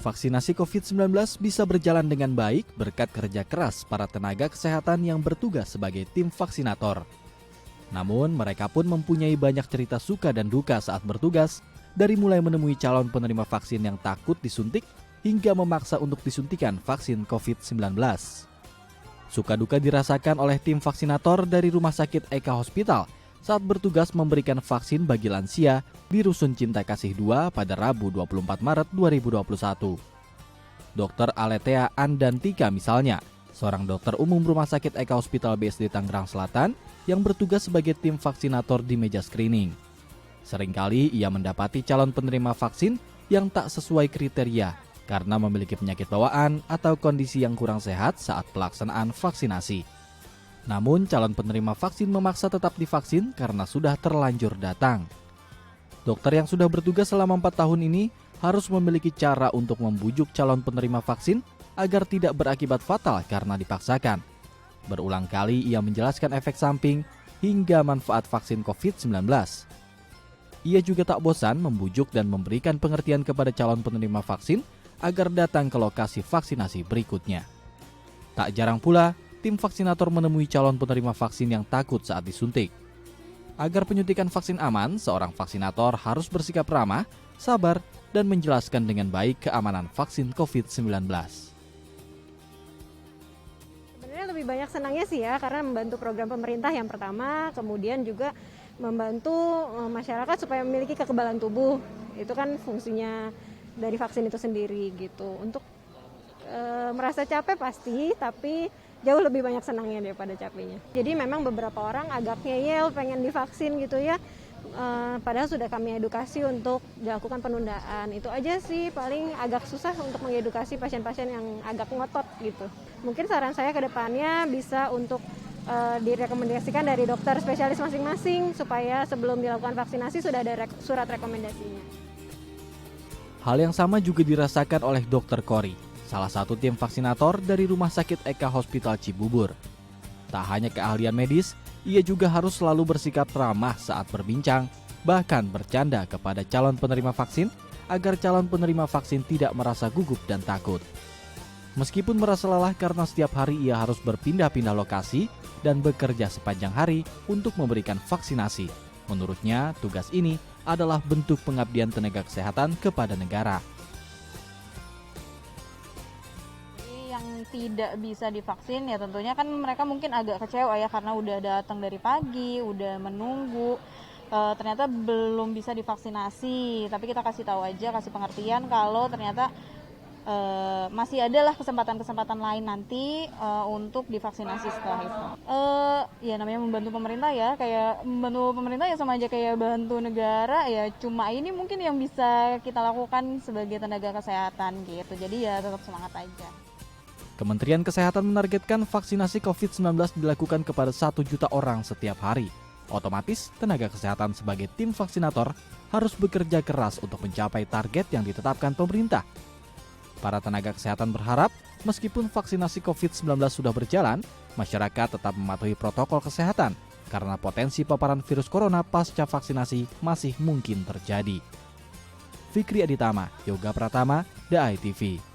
Vaksinasi COVID-19 bisa berjalan dengan baik berkat kerja keras para tenaga kesehatan yang bertugas sebagai tim vaksinator. Namun, mereka pun mempunyai banyak cerita suka dan duka saat bertugas, dari mulai menemui calon penerima vaksin yang takut disuntik, hingga memaksa untuk disuntikan vaksin COVID-19. Suka duka dirasakan oleh tim vaksinator dari Rumah Sakit Eka Hospital saat bertugas memberikan vaksin bagi lansia di Rusun Cinta Kasih 2 pada Rabu 24 Maret 2021. Dr. Aletea Andantika misalnya, seorang dokter umum Rumah Sakit Eka Hospital BSD Tangerang Selatan yang bertugas sebagai tim vaksinator di meja screening. Seringkali ia mendapati calon penerima vaksin yang tak sesuai kriteria karena memiliki penyakit bawaan atau kondisi yang kurang sehat saat pelaksanaan vaksinasi. Namun calon penerima vaksin memaksa tetap divaksin karena sudah terlanjur datang. Dokter yang sudah bertugas selama 4 tahun ini harus memiliki cara untuk membujuk calon penerima vaksin agar tidak berakibat fatal karena dipaksakan. Berulang kali ia menjelaskan efek samping hingga manfaat vaksin COVID-19. Ia juga tak bosan membujuk dan memberikan pengertian kepada calon penerima vaksin agar datang ke lokasi vaksinasi berikutnya. Tak jarang pula, tim vaksinator menemui calon penerima vaksin yang takut saat disuntik. Agar penyuntikan vaksin aman, seorang vaksinator harus bersikap ramah, sabar, dan menjelaskan dengan baik keamanan vaksin COVID-19. Sebenarnya lebih banyak senangnya sih ya, karena membantu program pemerintah yang pertama, kemudian juga membantu masyarakat supaya memiliki kekebalan tubuh. Itu kan fungsinya dari vaksin itu sendiri gitu. Untuk merasa capek pasti, tapi jauh lebih banyak senangnya daripada capeknya. Jadi memang beberapa orang agak ngeyel pengen divaksin gitu ya, padahal sudah kami edukasi untuk dilakukan penundaan. Itu aja sih paling agak susah untuk mengedukasi pasien-pasien yang agak ngotot gitu. Mungkin saran saya ke depannya bisa untuk direkomendasikan dari dokter spesialis masing-masing supaya sebelum dilakukan vaksinasi sudah ada surat rekomendasinya. Hal yang sama juga dirasakan oleh Dr. Kori, salah satu tim vaksinator dari Rumah Sakit Eka Hospital Cibubur. Tak hanya keahlian medis, ia juga harus selalu bersikap ramah saat berbincang, bahkan bercanda kepada calon penerima vaksin agar calon penerima vaksin tidak merasa gugup dan takut. Meskipun merasa lelah karena setiap hari ia harus berpindah-pindah lokasi dan bekerja sepanjang hari untuk memberikan vaksinasi, menurutnya tugas ini adalah bentuk pengabdian tenaga kesehatan kepada negara. Yang tidak bisa divaksin ya tentunya kan mereka mungkin agak kecewa ya karena udah datang dari pagi, udah menunggu, ternyata belum bisa divaksinasi. Tapi kita kasih tahu aja, kasih pengertian kalau ternyata masih adalah kesempatan-kesempatan lain nanti untuk divaksinasi setelah itu. Ya namanya membantu pemerintah ya, kayak membantu pemerintah ya sama aja kayak bantu negara ya, cuma ini mungkin yang bisa kita lakukan sebagai tenaga kesehatan gitu. Jadi ya tetap semangat aja. Kementerian Kesehatan menargetkan vaksinasi COVID-19 dilakukan kepada 1 juta orang setiap hari. Otomatis, tenaga kesehatan sebagai tim vaksinator harus bekerja keras untuk mencapai target yang ditetapkan pemerintah. Para tenaga kesehatan berharap, meskipun vaksinasi COVID-19 sudah berjalan, masyarakat tetap mematuhi protokol kesehatan karena potensi paparan virus corona pasca vaksinasi masih mungkin terjadi. Fikri Aditama, Yoga Pratama, The ITV.